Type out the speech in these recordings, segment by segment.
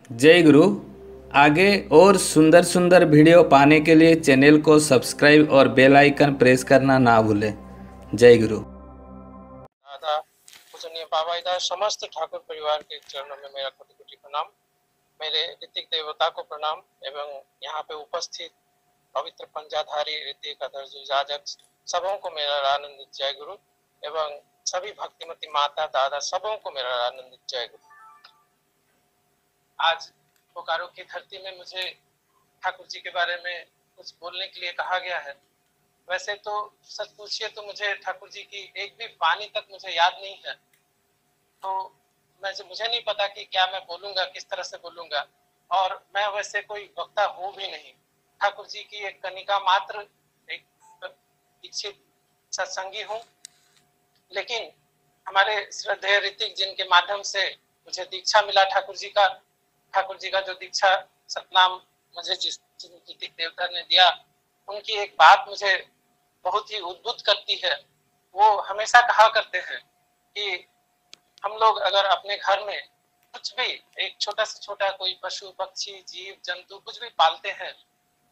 जय गुरु। आगे और सुंदर सुंदर वीडियो पाने के लिए चैनल को सब्सक्राइब और बेल आइकन प्रेस करना ना भूलें। जय गुरु। दादा पूजनीय बाबा इधर समस्त ठाकुर परिवार के चरणों में मेरा कोटि कोटि प्रणाम। मेरे ऋतिक देवता को प्रणाम एवं यहाँ पे उपस्थित पवित्र पंजाधारी ऋतिक अधर्जु जाजक सबों को मेरा आनंदित जय गुरु एवं सभी भक्तिमती माता दादा सबों को मेरा आनंदित जय गुरु। आज बोकारो की धरती में मुझे ठाकुर जी के बारे में कुछ बोलने के लिए कहा गया है। वैसे तो सच पूछिए तो मुझे ठाकुर जी की एक भी वाणी तक मुझे याद नहीं है, तो मुझे नहीं पता कि क्या मैं बोलूंगा, किस तरह से बोलूंगा। और मैं वैसे कोई वक्ता हूँ भी नहीं। ठाकुर जी की एक कनिका मात्र एक दीक्षित सत्संगी हूँ, लेकिन हमारे श्रद्धेय ऋतिक जिनके माध्यम से मुझे दीक्षा मिला ठाकुर जी का जो दीक्षा सतनाम मुझे जिस ऋतिक देवता ने दिया, उनकी एक बात मुझे बहुत ही उद्बुद्ध करती है। वो हमेशा कहा करते हैं कि हम लोग अगर अपने घर में कुछ भी एक छोटा से छोटा कोई पशु पक्षी जीव जंतु कुछ भी पालते हैं,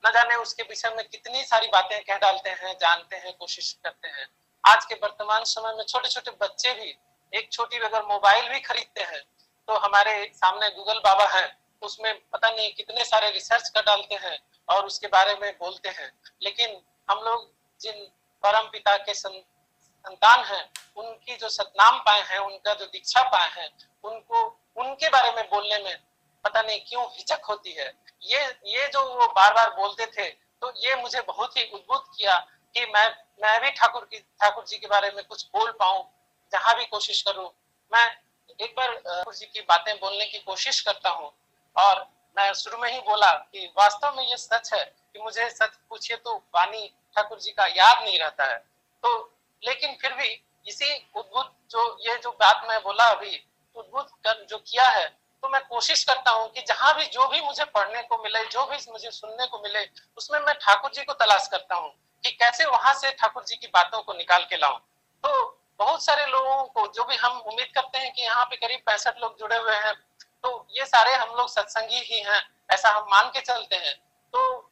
न जाने उसके विषय में कितनी सारी बातें कह डालते हैं, जानते हैं, कोशिश करते हैं। आज के वर्तमान समय में छोटे छोटे बच्चे भी एक छोटी अगर मोबाइल भी खरीदते हैं तो हमारे सामने गूगल बाबा है, उसमें पता नहीं कितने सारे रिसर्च कर डालते हैं और उसके बारे में बोलते हैं। लेकिन हम लोग जिन परम पिता के संतान हैं, उनकी जो सतनाम पाए हैं, उनका जो दीक्षा पाए हैं, उनको उनके बारे में बोलने में पता नहीं क्यों हिचक होती है। ये जो वो बार बार बोलते थे, तो ये मुझे बहुत ही उद्बुद्ध किया कि मैं भी ठाकुर जी के बारे में कुछ बोल पाऊं। जहां भी कोशिश करूं, मैं एक बार ठाकुर जी की बातें बोलने की कोशिश करता हूं। और मैं शुरू में ही बोला कि वास्तव में ये सच है कि मुझे सच पूछिए तो वाणी ठाकुर जी का याद नहीं रहता है। तो लेकिन फिर भी इसी उद्बुद्ध जो बात मैं बोला अभी, उद्बुद्ध कर जो किया है, तो मैं कोशिश करता हूँ कि जहां भी जो भी मुझे पढ़ने को मिले, जो भी मुझे सुनने को मिले, उसमें मैं ठाकुर जी को तलाश करता हूँ कि कैसे वहां से ठाकुर जी की बातों को निकाल के लाऊं। तो बहुत सारे लोगों को जो भी हम उम्मीद करते हैं कि यहाँ पे करीब 65 लोग जुड़े हुए हैं, तो ये सारे हम लोग सत्संगी ही हैं, ऐसा हम मान के चलते हैं। तो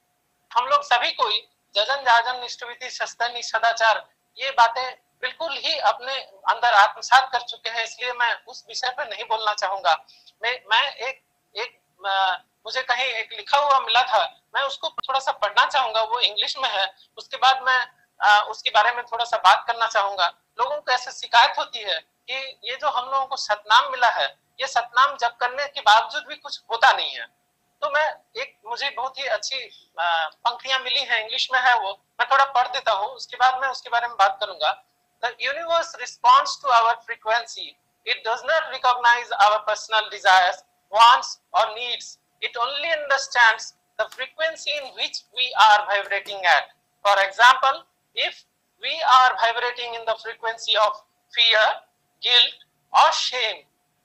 हम लोग सभी कोई जजन जाजन निष्ठविधि शस्त्र सदाचार ये बातें बिल्कुल ही अपने अंदर आत्मसात कर चुके हैं, इसलिए मैं उस विषय पर नहीं बोलना चाहूंगा। मैं एक मुझे कहीं एक लिखा हुआ मिला था, मैं उसको थोड़ा सा पढ़ना चाहूंगा, वो इंग्लिश में है। उसके बाद मैं उसके बारे में थोड़ा सा बात करना चाहूंगा। लोगों को ऐसे शिकायत होती है कि ये जो हम लोगों को सतनाम मिला है, ये सतनाम जप करने के बावजूद भी कुछ होता नहीं है। तो मुझे बहुत ही अच्छी पंक्तियां मिली हैं, इंग्लिश में है, वो मैं थोड़ा पढ़ देता हूँ, उसके बाद मैं उसके बारे में बात करूंगा। The universe responds to our frequency. It does not recognize our personal desires, wants or needs. It only understands the frequency in which we are vibrating at. For example, if we are vibrating in the frequency of fear, guilt or shame,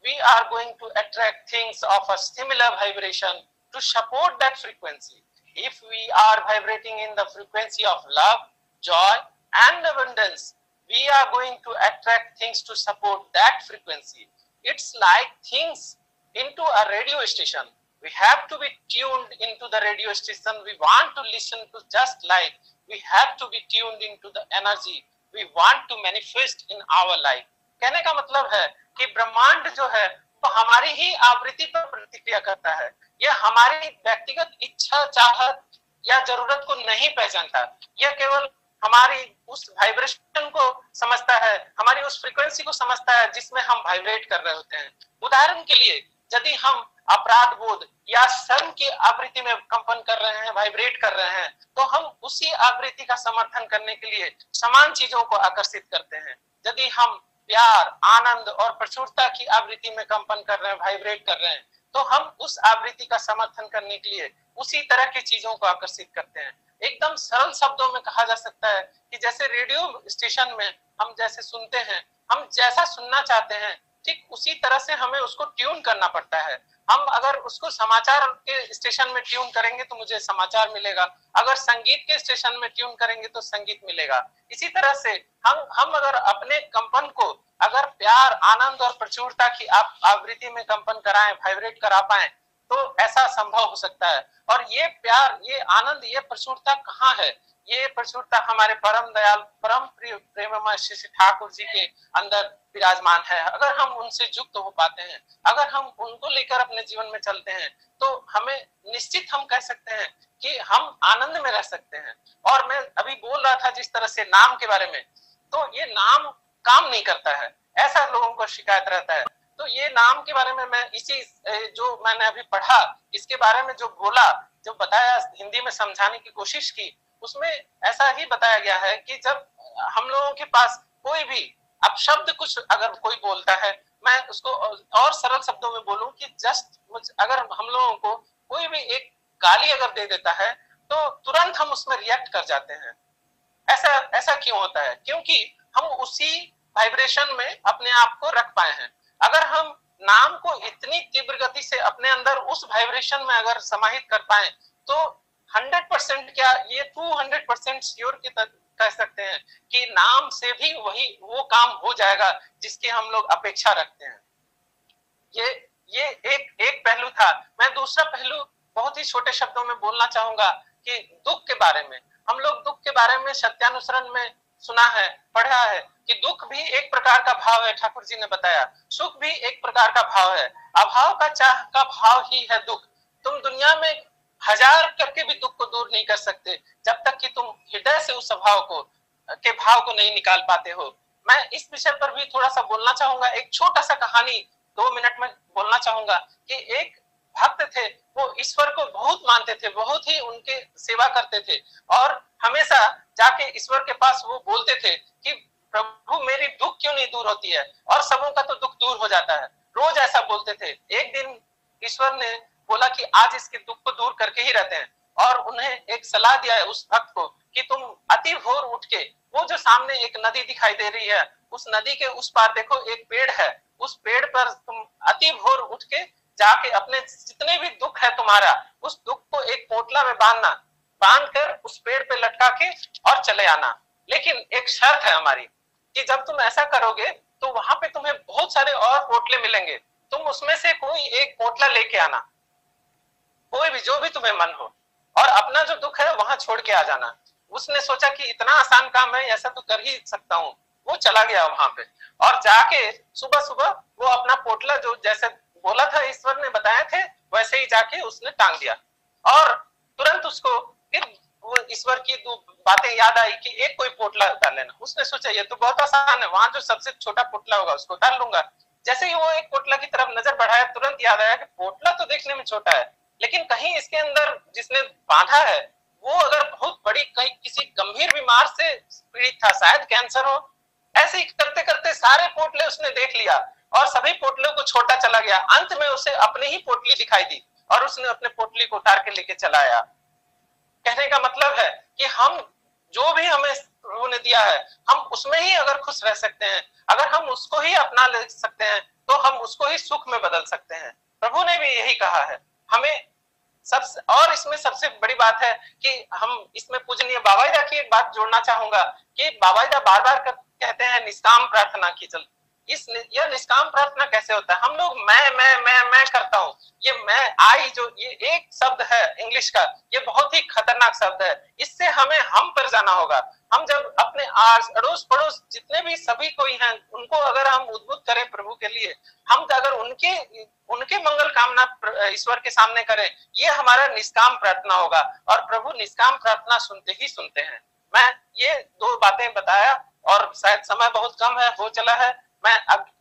we are going to attract things of a similar vibration to support that frequency. If we are vibrating in the frequency of love, joy and abundance, we are going to attract things to support that frequency. It's like things into a radio station. We have to be tuned into the radio station we want to listen to, just like we have to be tuned into the energy we want to manifest in our life. कहने का मतलब है कि ब्रह्मांड जो है वो हमारी ही आवृत्ति पर प्रतिक्रिया करता है। यह हमारी व्यक्तिगत इच्छा, चाहत या जरूरत को नहीं पहचानता। यह केवल हमारी उस वाइब्रेशन को समझता है, हमारी उस फ्रीक्वेंसी को समझता है जिसमें हम वाइब्रेट कर रहे होते हैं। उदाहरण के लिए, यदि हम अपराध बोध या शर्म की आवृत्ति में कंपन कर रहे हैं, वाइब्रेट कर रहे हैं, तो हम उसी आवृत्ति का समर्थन करने के लिए समान चीजों को आकर्षित करते हैं। यदि हम प्यार, आनंद और प्रचुरता की आवृत्ति में कंपन कर रहे हैं, वाइब्रेट कर रहे हैं, तो हम उस आवृत्ति का समर्थन करने के लिए उसी तरह की चीजों को आकर्षित करते हैं। एकदम सरल शब्दों में कहा जा सकता है कि जैसे रेडियो स्टेशन में हम जैसे सुनते हैं, हम जैसा सुनना चाहते हैं, ठीक उसी तरह से हमें उसको ट्यून करना पड़ता है। हम अगर उसको समाचार के स्टेशन में ट्यून करेंगे तो मुझे समाचार मिलेगा, अगर संगीत के स्टेशन में ट्यून करेंगे तो संगीत मिलेगा। इसी तरह से हम अगर अपने कंपन को अगर प्यार, आनंद और प्रचुरता की आप आवृत्ति में कंपन कराएं, वाइब्रेट करा पाए, तो ऐसा संभव हो सकता है। और ये प्यार, ये आनंद, ये प्रचुरता कहाँ है? ये प्रचुरता हमारे परम दयाल, परम प्रेममय श्री श्री ठाकुर जी के अंदर विराजमान है। अगर हम उनसे युक्त हो पाते हैं, अगर हम उनको लेकर अपने जीवन में चलते हैं, तो हमें निश्चित हम कह सकते हैं कि हम आनंद में रह सकते हैं। और मैं अभी बोल रहा था जिस तरह से नाम के बारे में, तो ये नाम काम नहीं करता है, ऐसा लोगों को शिकायत रहता है। तो ये नाम के बारे में मैं इसी जो मैंने अभी पढ़ा, इसके बारे में जो बोला, जो बताया, हिंदी में समझाने की कोशिश की, उसमें ऐसा ही बताया गया है कि जब हम लोगों के पास कोई भी अपशब्द कुछ अगर कोई बोलता है, मैं उसको और सरल शब्दों में बोलूं कि जस्ट अगर हम लोगों को कोई भी एक गाली अगर दे देता है, तो तुरंत हम उसमें रिएक्ट कर जाते हैं। ऐसा ऐसा क्यों होता है? क्योंकि हम उसी वाइब्रेशन में अपने आप को रख पाए हैं। अगर हम नाम को इतनी तीव्र गति से अपने अंदर उस वाइब्रेशन में अगर समाहित कर पाए, तो 100% क्या, ये 200% श्योर की कह सकते हैं कि नाम से भी वही वो काम हो जाएगा जिसकी हम लोग अपेक्षा रखते हैं। ये एक पहलू था। मैं दूसरा पहलू बहुत ही छोटे शब्दों में बोलना चाहूंगा कि दुख के बारे में। हम लोग दुख के बारे में सत्यानुसरण में सुना है, पढ़ा है कि दुख भी एक प्रकार का भाव है, ठाकुर जी ने बताया। सुख भी एक प्रकार का भाव है। अभाव का चाह का भाव ही है दुख। तुम दुनिया में 1000 करके भी दुख को दूर नहीं कर सकते जब तक कि तुम हृदय से उस भाव को नहीं निकाल पाते हो। मैं इस विषय पर भी थोड़ा सा बोलना चाहूंगा। एक छोटा सा कहानी 2 मिनट में बोलना चाहूंगा कि एक भक्त थे, वो ईश्वर को बहुत मानते थे, बहुत ही उनके सेवा करते थे, और हमेशा जाके ईश्वर के पास वो बोलते थे कि प्रभु मेरी दुख क्यों नहीं दूर होती है, और सबों का तो दुख दूर हो जाता है। रोज ऐसा बोलते थे। एक दिन ईश्वर ने बोला कि आज इसके दुख को दूर करके ही रहते हैं, और उन्हें एक सलाह दिया है उस भक्त को कि तुम अति भोर उठ के, वो जो सामने एक नदी दिखाई दे रही है, उस नदी के उस पार देखो एक पेड़ है, उस पेड़ पर तुम अति भोर उठ के जाके अपने जितने भी दुख है तुम्हारा, उस दुख को एक पोटला में बांध कर उस पेड़ पे लटका के और चले आना। लेकिन एक शर्त है हमारी कि जब तुम ऐसा करोगे तो वहां पे तुम्हें बहुत सारे और पोटले मिलेंगे, तुम उसमें से कोई एक पोटला लेके आना, कोई भी, जो भी तुम्हें मन हो, और अपना जो दुख है वहां छोड़ के आ जाना। उसने सोचा कि इतना आसान काम है, ऐसा तो कर ही सकता हूँ। वो चला गया वहां पे, और जाके सुबह सुबह वो अपना पोटला जो जैसे बोला था ईश्वर ने बताए थे, वैसे ही जाके उसने टांग दिया, और तुरंत उसको फिर वो ईश्वर की दो बातें याद आई कि एक कोई पोटला उतार लेना। उसने सोचा ये तो बहुत आसान है, वहां जो सबसे छोटा पोटला होगा उसको उतार लूंगा। जैसे ही वो एक पोटला की तरफ नजर बढ़ाया, तुरंत याद आया कि पोटला तो देखने में छोटा है, लेकिन कहीं इसके अंदर जिसने बांधा है वो अगर बहुत बड़ी, कहीं किसी गंभीर बीमार से पीड़ित था, शायद कैंसर हो। ऐसे ही करते करते सारे पोटले उसने देख लिया, और सभी पोटलों को छोटा चला गया। अंत में उसे अपनी ही पोटली दिखाई दी, और उसने अपने पोटली को उतार के लेके चला आया। कहने का मतलब है कि हम जो भी हमें प्रभु ने दिया है, हम उसमें ही अगर खुश रह सकते हैं, अगर हम उसको ही अपना ले सकते हैं, तो हम उसको ही सुख में बदल सकते हैं। प्रभु ने भी यही कहा है हमें। सबसे, और इसमें सबसे बड़ी बात है कि हम इसमें पूजनीय बाबाईदा की एक बात जोड़ना चाहूंगा कि बाबाईदा बार बार कहते हैं निष्काम प्रार्थना की चल। यह निष्काम प्रार्थना कैसे होता है? हम लोग मैं करता हूँ। ये मैं, आई, जो ये एक शब्द है इंग्लिश का, ये बहुत ही खतरनाक शब्द है। इससे हमें हम पर जाना होगा। हम जब अपने अड़ोस पड़ोस जितने भी सभी कोई हैं, उनको अगर हम उद्बुद्ध करें प्रभु के लिए, हम अगर उनके मंगल कामना ईश्वर के सामने करें, ये हमारा निष्काम प्रार्थना होगा, और प्रभु निष्काम प्रार्थना सुनते ही सुनते हैं। मैं ये 2 बातें बताया, और शायद समय बहुत कम है, हो चला है। मैं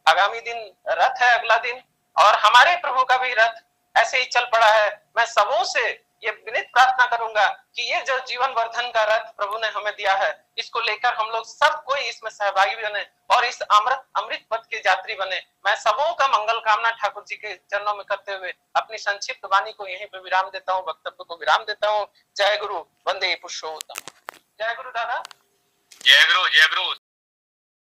आगामी दिन रथ है, अगला दिन, और हमारे प्रभु का भी रथ ऐसे ही चल पड़ा है। मैं सबों से ये विनीत प्रार्थना करूंगा कि ये जो जीवन वर्धन का रथ प्रभु ने हमें दिया है, इसको लेकर हम लोग सब कोई इसमें सहभागी बने, और इस अमृत पथ के यात्री बने। मैं सबों का मंगल कामना ठाकुर जी के चरणों में करते हुए अपनी संक्षिप्त वाणी को यहीं पे विराम देता हूँ, वक्तव्य को विराम देता हूँ। जय गुरु, वंदे पुरुषोत्तम। जय गुरु दादा। जय गुरु, जय गुरु।